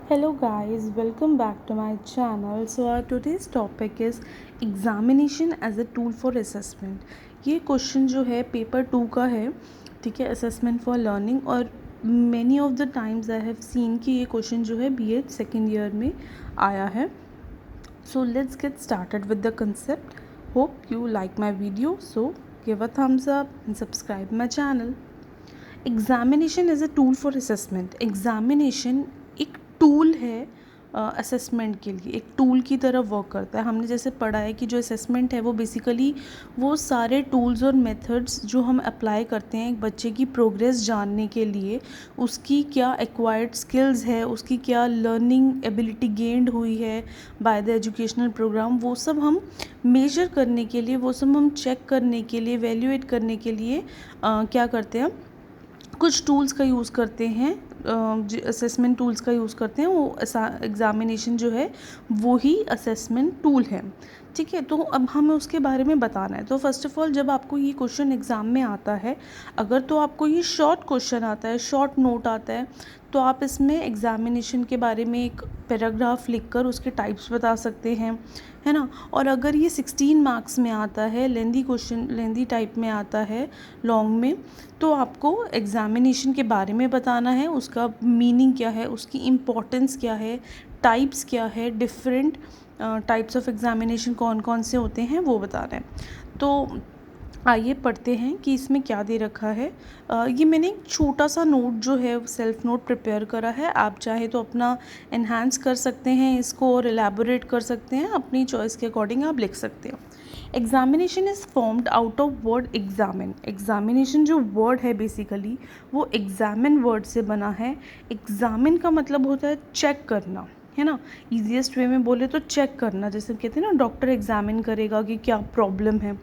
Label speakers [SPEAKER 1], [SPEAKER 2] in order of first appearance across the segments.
[SPEAKER 1] Hello guys, welcome back to my channel. So our today's topic is examination as a tool for assessment. ये question जो है paper 2 का है, ठीक है, असेसमेंट फॉर लर्निंग। और many of the times I have seen कि ये क्वेश्चन जो है बीएड सेकेंड ईयर में आया है. So let's get started with the concept. Hope you like my video. So give a thumbs up and subscribe my channel. Examination as a tool for assessment. Examination एक tool है assessment के लिए, एक tool की तरह work करता है. हमने जैसे पढ़ा है कि जो असेसमेंट है वो बेसिकली वो सारे टूल्स और मेथड्स जो हम अप्लाई करते हैं एक बच्चे की प्रोग्रेस जानने के लिए, उसकी क्या एक्वायर्ड स्किल्स है, उसकी क्या लर्निंग एबिलिटी गेंड हुई है बाय द एजुकेशनल प्रोग्राम, वो सब हम मेजर करने के लिए, वो सब हम चेक करने के लिए, वैल्यूएट करने के लिए क्या करते हैं, कुछ टूल्स का यूज़ करते हैं, असेसमेंट टूल्स का यूज़ करते हैं. वो एग्ज़ामिनेशन जो है वो ही असेसमेंट टूल है. ठीक है, तो अब हमें उसके बारे में बताना है. तो फर्स्ट ऑफ ऑल जब आपको ये क्वेश्चन एग्ज़ाम में आता है, अगर तो आपको ये शॉर्ट क्वेश्चन आता है, शॉर्ट नोट आता है, तो आप इसमें एग्ज़ामिनेशन के बारे में एक पैराग्राफ लिखकर उसके टाइप्स बता सकते हैं, है ना. और अगर ये 16 मार्क्स में आता है, लेंदी क्वेश्चन, लेंदी टाइप में आता है, लॉन्ग में, तो आपको एग्ज़ामिनेशन के बारे में बताना है, उसका मीनिंग क्या है, उसकी इम्पोर्टेंस क्या है, टाइप्स क्या है, डिफरेंट टाइप्स ऑफ एग्ज़ामिनेशन कौन कौन से होते हैं वो बताना है. तो आइए पढ़ते हैं कि इसमें क्या दे रखा है. ये मैंने एक छोटा सा नोट जो है सेल्फ नोट प्रिपेयर करा है. आप चाहे तो अपना एनहांस कर सकते हैं इसको और एलैबोरेट कर सकते हैं, अपनी चॉइस के अकॉर्डिंग आप लिख सकते हैं. Examination is formed out of word examine. Examination जो वर्ड है बेसिकली वो एग्ज़ामिन वर्ड से बना है. एग्ज़ामिन का मतलब होता है चेक करना, है ना. ईजीएस्ट वे में बोले तो चेक करना, जैसे कहते हैं ना डॉक्टर एग्ज़ामिन करेगा कि क्या प्रॉब्लम है.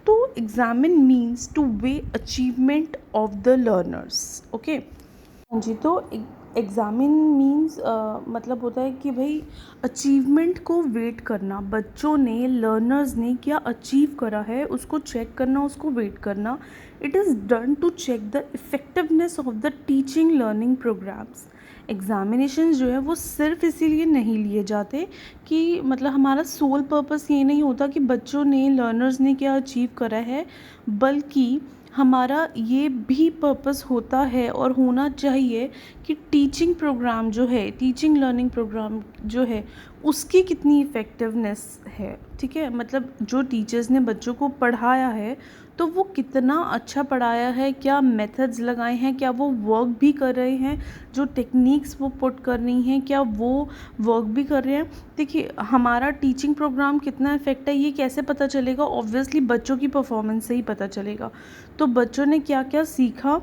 [SPEAKER 1] तो examine means two way achievement of the learners. Okay, हाँ जी. तो एग्ज़ामिन मीन्स मतलब होता है कि भाई अचीवमेंट को वेट करना, बच्चों ने, लर्नर्स ने क्या अचीव करा है उसको चेक करना, उसको वेट करना. It is done to check the effectiveness of the teaching learning programs. Examination जो है वो सिर्फ इसीलिए नहीं लिए जाते कि मतलब हमारा सोल पर्पस ये नहीं होता कि बच्चों ने, लर्नर्स ने क्या अचीव करा है, बल्कि हमारा ये भी पर्पस होता है और होना चाहिए कि टीचिंग प्रोग्राम जो है, टीचिंग लर्निंग प्रोग्राम जो है, उसकी कितनी इफ़ेक्टिवनेस है. ठीक है, मतलब जो टीचर्स ने बच्चों को पढ़ाया है तो वो कितना अच्छा पढ़ाया है, क्या मेथड्स लगाए हैं, क्या वो वर्क भी कर रहे हैं, जो टेक्निक्स वो पुट कर रही हैं क्या वो वर्क भी कर रहे हैं. देखिए हमारा टीचिंग प्रोग्राम कितना इफेक्ट है ये कैसे पता चलेगा, ऑब्वियसली बच्चों की परफॉर्मेंस से ही पता चलेगा. तो बच्चों ने क्या क्या सीखा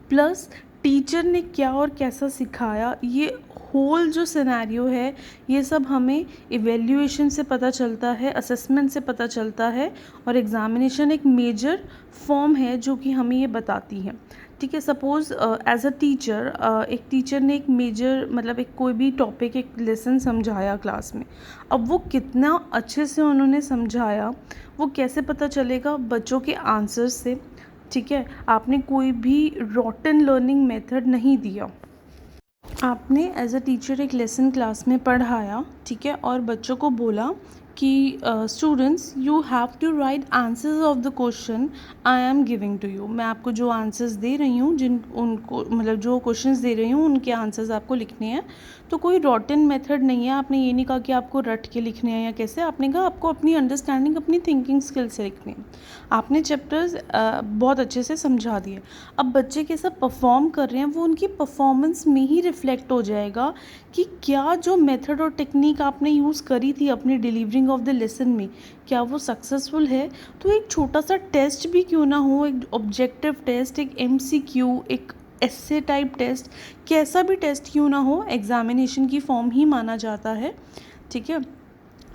[SPEAKER 1] प्लस टीचर ने क्या और कैसा सिखाया, ये होल जो सिनेरियो है ये सब हमें इवेल्यूएशन से पता चलता है, असेसमेंट से पता चलता है. और एग्ज़ामिनेशन एक मेजर फॉर्म है जो कि हमें ये बताती है. ठीक है, सपोज़ एज अ टीचर, एक टीचर ने एक मेजर मतलब एक कोई भी टॉपिक, एक लेसन समझाया क्लास में. अब वो कितना अच्छे से उन्होंने समझाया वो कैसे पता चलेगा, बच्चों के आंसर्स से. ठीक है, आपने कोई भी रॉटन लर्निंग मेथड नहीं दिया, आपने एज अ टीचर एक लेसन क्लास में पढ़ाया, ठीक है, और बच्चों को बोला कि students you have to write answers of the question I am giving to you. मैं आपको जो आंसर्स दे रही हूँ, जिन उनको मतलब जो क्वेश्चंस दे रही हूँ उनके आंसर्स आपको लिखने हैं. तो कोई रॉटन मेथड नहीं है. आपने ये नहीं कहा कि आपको रट के लिखने हैं या कैसे, आपने कहा आपको अपनी अंडरस्टैंडिंग, अपनी थिंकिंग स्किल से लिखने हैं. आपने चैप्टर्स बहुत अच्छे से समझा दिए. अब बच्चे कैसा परफॉर्म कर रहे हैं वो उनकी परफॉर्मेंस में ही रिफ्लेक्ट हो जाएगा कि क्या जो मेथड और टेक्निक आपने यूज़ करी थी अपनी डिलीवरिंग ऑफ द लेसन में, क्या वो सक्सेसफुल है. तो एक छोटा सा टेस्ट भी क्यों ना हो, एक ऑब्जेक्टिव टेस्ट, एक एमसीक्यू, एक एस्से टाइप टेस्ट, कैसा भी टेस्ट क्यों ना हो, एग्ज़ामिनेशन की फॉर्म ही माना जाता है. ठीक है,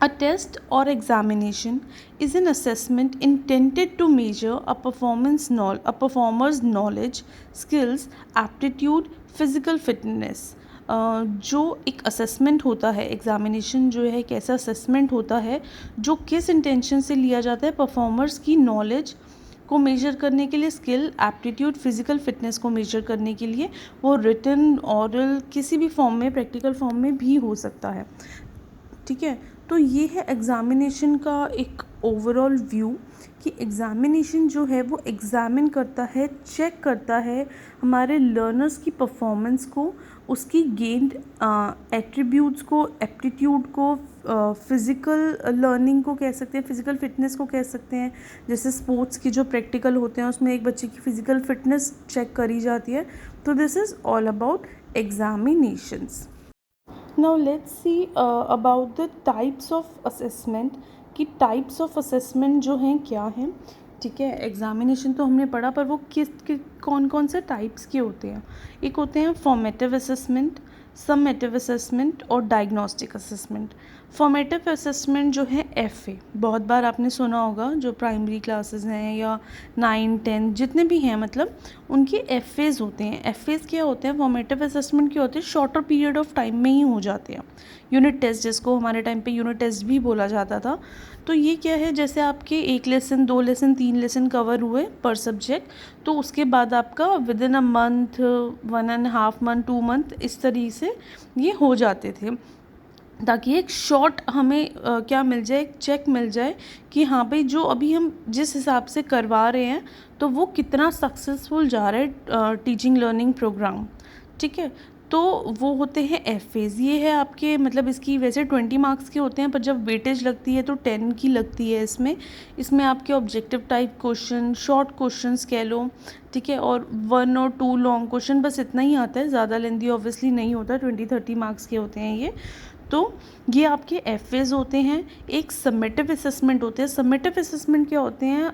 [SPEAKER 1] a test or examination is an assessment intended to measure a performer's knowledge, skills, aptitude, physical fitness. जो एक असेसमेंट होता है, एग्ज़ामिनेशन जो है एक ऐसा असेसमेंट होता है जो किस इंटेंशन से लिया जाता है, परफॉर्मर्स की नॉलेज को मेजर करने के लिए, स्किल, एप्टीट्यूड, फिजिकल फिटनेस को मेजर करने के लिए। वो रिटन, ऑरल, किसी भी फॉर्म में, प्रैक्टिकल फॉर्म में भी हो सकता है। ठीक है, तो ये है एग्ज़ामिनेशन का एक ओवरऑल व्यू कि एग्ज़ामिनेशन जो है वो एग्ज़ामिन करता है, चेक करता है हमारे लर्नर्स की परफॉर्मेंस को, उसकी गेन्ड एट्रीब्यूट्स को, एप्टीट्यूड को, फिज़िकल लर्निंग को कह सकते हैं, फिज़िकल फिटनेस को कह सकते हैं। जैसे स्पोर्ट्स की जो प्रैक्टिकल होते हैं उसमें एक बच्चे की फ़िज़िकल फिटनेस चेक करी जाती है। तो this is all about examinations. Now let's see about the types of assessment कि टाइप्स ऑफ असेसमेंट जो हैं क्या हैं। ठीक है, एग्ज़ामिनेशन तो हमने पढ़ा, पर वो कौन कौन से टाइप्स के होते हैं। एक होते हैं फॉर्मेटिव असेसमेंट, समेटिव असेसमेंट और डायग्नोस्टिक असेसमेंट। फॉर्मेटिव असेसमेंट जो है FA, बहुत बार आपने सुना होगा, जो प्राइमरी क्लासेस हैं या 9, 10 जितने भी हैं, मतलब उनके FAs होते हैं। FAs क्या होते हैं, फॉर्मेटिव असेसमेंट क्या होते हैं, शॉर्टर पीरियड ऑफ टाइम में ही हो जाते हैं। यूनिट टेस्ट, जिसको हमारे टाइम पे यूनिट टेस्ट भी बोला जाता था। तो ये क्या है, जैसे आपके 1 लेसन, 2 लेसन, 3 लेसन कवर हुए पर सब्जेक्ट, तो उसके बाद आपका with in a month, 1.5 month, 2 month, इस तरीके से ये हो जाते थे, ताकि एक शॉर्ट हमें क्या मिल जाए, एक चेक मिल जाए कि हाँ भाई जो अभी हम जिस हिसाब से करवा रहे हैं तो वो कितना सक्सेसफुल जा रहा है टीचिंग लर्निंग प्रोग्राम। ठीक है, तो वो होते हैं FAs। ये है आपके, मतलब इसकी वैसे 20 मार्क्स के होते हैं, पर जब वेटेज लगती है तो 10 की लगती है। इसमें आपके objective type question, short questions कह लो, ठीक है, और 1 और 2 लॉन्ग क्वेश्चन, बस इतना ही आता है, ज़्यादा लेंदी ऑब्वियसली नहीं होता। 20-30 मार्क्स के होते हैं ये। तो ये आपके FAs होते हैं। एक समेटिव असेसमेंट होते हैं। समेटिव असेसमेंट क्या होते हैं,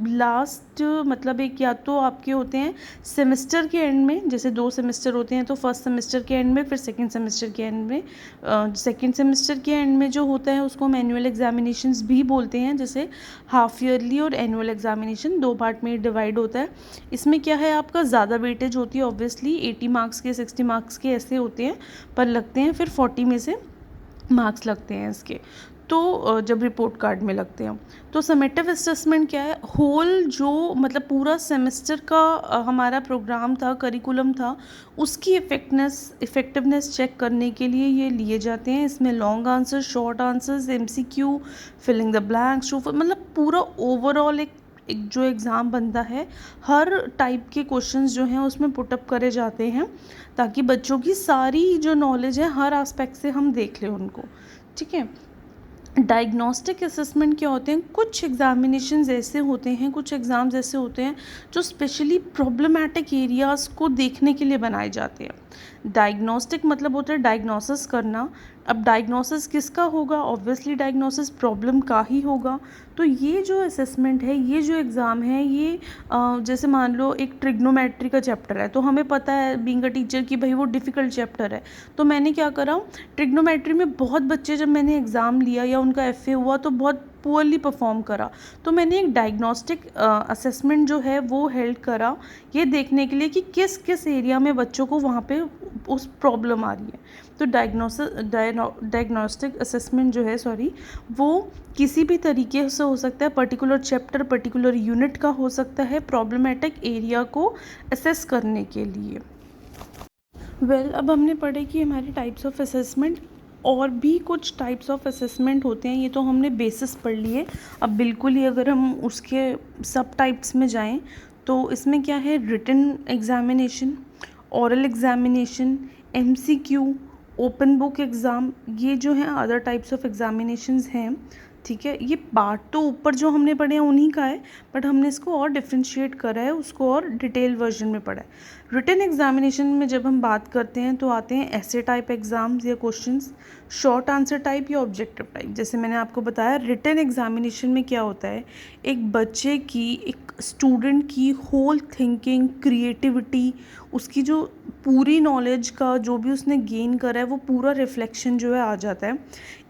[SPEAKER 1] लास्ट, मतलब एक, या तो आपके होते हैं सेमेस्टर के एंड में, जैसे 2 सेमेस्टर होते हैं तो फर्स्ट सेमेस्टर के एंड में, फिर सेकंड सेमेस्टर के एंड में। सेकंड सेमेस्टर के एंड में जो होता है उसको हम एनुअल एग्जामिनेशंस भी बोलते हैं। जैसे हाफ ईयरली और एनुअल एग्जामिनेशन 2 पार्ट में डिवाइड होता है। इसमें क्या है, आपका ज़्यादा वेटेज होती है ऑब्वियसली, 80 मार्क्स के, 60 मार्क्स के ऐसे होते हैं, पर लगते हैं फिर 40 में से मार्क्स लगते हैं इसके, तो जब रिपोर्ट कार्ड में लगते हैं। तो समेटिव असेसमेंट क्या है, होल जो, मतलब पूरा सेमेस्टर का हमारा प्रोग्राम था, करिकुलम था, उसकी इफ़ेक्टिवनेस चेक करने के लिए ये लिए जाते हैं। इसमें long answer, short answers, MCQ, filling the blanks, मतलब पूरा ओवरऑल एक जो एग्ज़ाम बनता है, हर टाइप के क्वेश्चंस जो हैं उसमें पुटअप करे जाते हैं, ताकि बच्चों की सारी जो नॉलेज है हर एस्पेक्ट से हम देख लें उनको। ठीक है, डायग्नोस्टिक असेसमेंट क्या होते हैं, कुछ एग्जामिनेशंस ऐसे होते हैं, कुछ एग्ज़ाम्स ऐसे होते हैं जो स्पेशली प्रॉब्लमैटिक एरियाज़ को देखने के लिए बनाए जाते हैं। डायग्नोस्टिक मतलब होता है डायग्नोसिस करना। अब डायग्नोसिस किसका होगा, ऑब्वियसली डायग्नोसिस प्रॉब्लम का ही होगा। तो ये जो असेसमेंट है, ये जो एग्ज़ाम है, ये जैसे मान लो एक ट्रिग्नोमेट्री का चैप्टर है, तो हमें पता है बीइंग अ टीचर कि भाई वो डिफ़िकल्ट चैप्टर है। तो मैंने क्या करा, ट्रिग्नोमेट्री में बहुत बच्चे, जब मैंने एग्ज़ाम लिया या उनका FA हुआ तो बहुत पुअरली परफॉर्म करा, तो मैंने एक डायग्नोस्टिक असेसमेंट जो है वो हेल्ड करा, ये देखने के लिए कि किस किस एरिया में बच्चों को वहाँ पे उस प्रॉब्लम आ रही है। तो डायग्नोस्टिक असेसमेंट जो है, वो किसी भी तरीके से हो सकता है, पर्टिकुलर चैप्टर, पर्टिकुलर यूनिट का हो सकता है, प्रॉब्लमेटिक एरिया को असेस करने के लिए। अब हमने पढ़े कि हमारे टाइप्स ऑफ असेसमेंट, और भी कुछ टाइप्स ऑफ असेसमेंट होते हैं, ये तो हमने बेसिस पढ़ लिए। अब बिल्कुल ही अगर हम उसके सब टाइप्स में जाएं, तो इसमें क्या है, written examination, oral examination, MCQ, open book exam, ये जो हैं अदर टाइप्स ऑफ एग्ज़ामिनेशंस हैं। ठीक है, ये पार्ट तो ऊपर जो हमने पढ़े हैं उन्हीं का है, बट हमने इसको और डिफ्रेंशिएट करा है, उसको और डिटेल वर्जन में पढ़ा है। रिटन एग्ज़ामिनेशन में जब हम बात करते हैं तो आते हैं ऐसे टाइप एग्ज़ाम्स या क्वेश्चंस, शॉर्ट आंसर टाइप या ऑब्जेक्टिव टाइप। जैसे मैंने आपको बताया, रिटन एग्ज़ामिनेशन में क्या होता है, एक बच्चे की, एक स्टूडेंट की होल थिंकिंग, क्रिएटिविटी, उसकी जो पूरी नॉलेज का जो भी उसने गेन करा है वो पूरा रिफ्लेक्शन जो है आ जाता है।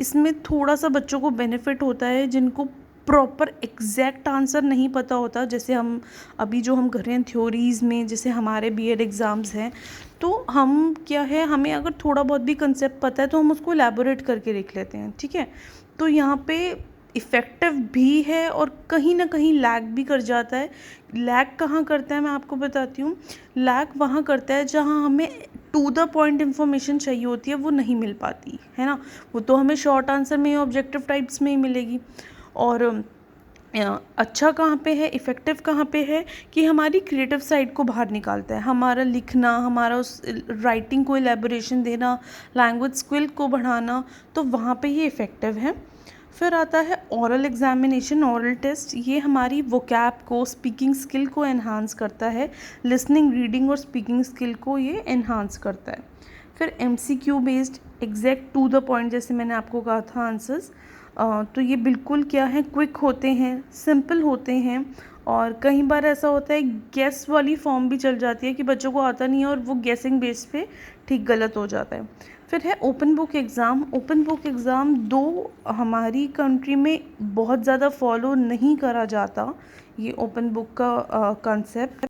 [SPEAKER 1] इसमें थोड़ा सा बच्चों को बेनिफिट होता है जिनको प्रॉपर एग्जैक्ट आंसर नहीं पता होता, जैसे हम अभी जो हम कर रहे हैं थ्योरीज़ में, जैसे हमारे BEd एग्ज़ाम्स हैं, तो हम क्या है, हमें अगर थोड़ा बहुत भी कंसेप्ट पता है तो हम उसको एलैबोरेट करके लिख लेते हैं। ठीक है, तो यहाँ पे इफ़ेक्टिव भी है और कहीं ना कहीं लैग भी कर जाता है। लैग कहाँ करता है मैं आपको बताती हूँ। लैग वहाँ करता है जहाँ हमें टू द पॉइंट इन्फॉर्मेशन चाहिए होती है वो नहीं मिल पाती है ना। वो तो हमें शॉर्ट आंसर में ऑब्जेक्टिव टाइप्स में ही मिलेगी। और अच्छा कहाँ पे है, इफ़ेक्टिव कहाँ पे है कि हमारी क्रिएटिव साइड को बाहर निकालता है। हमारा लिखना, हमारा उस राइटिंग को एलेबोरेशन देना, लैंग्वेज स्किल को बढ़ाना, तो वहाँ पे ये इफ़ेक्टिव है। फिर आता है ओरल एग्जामिनेशन, ओरल टेस्ट। ये हमारी वोकैब को, स्पीकिंग स्किल को एनहांस करता है। लिसनिंग, रीडिंग और स्पीकिंग स्किल को ये एनहांस करता है। फिर MCQ based, exact to the point, जैसे मैंने आपको कहा था आंसर्स, तो ये बिल्कुल क्या है, क्विक होते हैं, सिंपल होते हैं। और कई बार ऐसा होता है गेस वाली फॉर्म भी चल जाती है कि बच्चों को आता नहीं है और वो गेसिंग बेस पे ठीक गलत हो जाता है। फिर है open book exam. Open book exam दो हमारी कंट्री में बहुत ज़्यादा फॉलो नहीं करा जाता ये ओपन बुक का कंसेप्ट।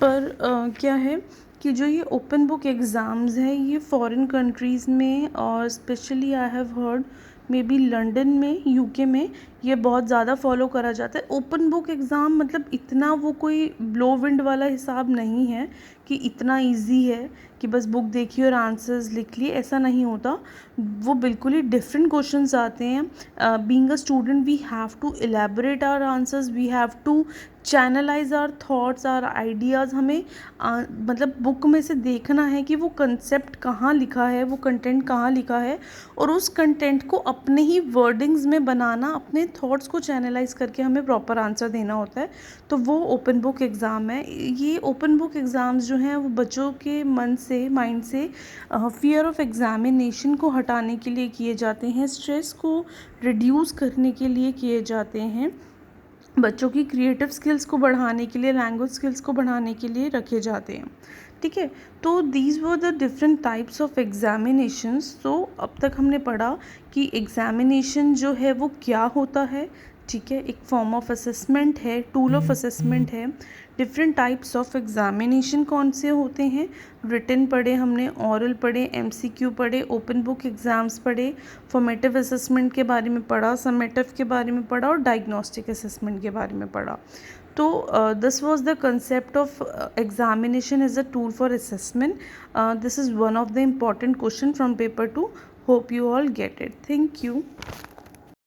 [SPEAKER 1] पर क्या है कि जो ये ओपन बुक एग्ज़ाम्स हैं ये फॉरेन कंट्रीज़ में, और specially I have heard may be London में, यूके में ये बहुत ज़्यादा फॉलो करा जाता है। ओपन बुक एग्ज़ाम मतलब इतना वो कोई ब्लो विंड वाला हिसाब नहीं है कि इतना इजी है कि बस बुक देखी और आंसर्स लिख लिए, ऐसा नहीं होता। वो बिल्कुल ही डिफरेंट क्वेश्चंस आते हैं। Being a student we have to elaborate our answers, we have to channelize our thoughts, our ideas. हमें मतलब बुक में से देखना है कि वो कंसेप्ट कहाँ लिखा है, वो कंटेंट कहाँ लिखा है, और उस कंटेंट को अपने ही वर्डिंग्स में बनाना, अपने थॉट्स को चैनलाइज करके हमें प्रॉपर आंसर देना होता है। तो वो ओपन बुक एग्ज़ाम है। ये ओपन बुक एग्ज़ाम्स जो हैं वो बच्चों के मन से, माइंड से फियर ऑफ एग्ज़ामिनेशन को हटाने के लिए किए जाते हैं, स्ट्रेस को रिड्यूस करने के लिए किए जाते हैं, बच्चों की क्रिएटिव स्किल्स को बढ़ाने के लिए, लैंग्वेज स्किल्स को बढ़ाने के लिए रखे जाते हैं। ठीक है, तो these were the different types of examinations. तो अब तक हमने पढ़ा कि एग्जामिनेशन जो है वो क्या होता है। ठीक है, एक फॉर्म ऑफ असेसमेंट है, टूल ऑफ असेसमेंट है। डिफरेंट टाइप्स ऑफ एग्जामिनेशन कौन से होते हैं, रिटन पढ़े हमने, ऑरल पढ़े, एमसीक्यू पढ़े, ओपन बुक एग्ज़ाम्स पढ़े, फॉर्मेटिव असेसमेंट के बारे में पढ़ा, समेटिव के बारे में पढ़ा और डायग्नोस्टिक असेसमेंट के बारे में पढ़ा। तो this was the concept of examination as a tool for assessment. This is one of the important question from paper 2. Hope you all get it. Thank you.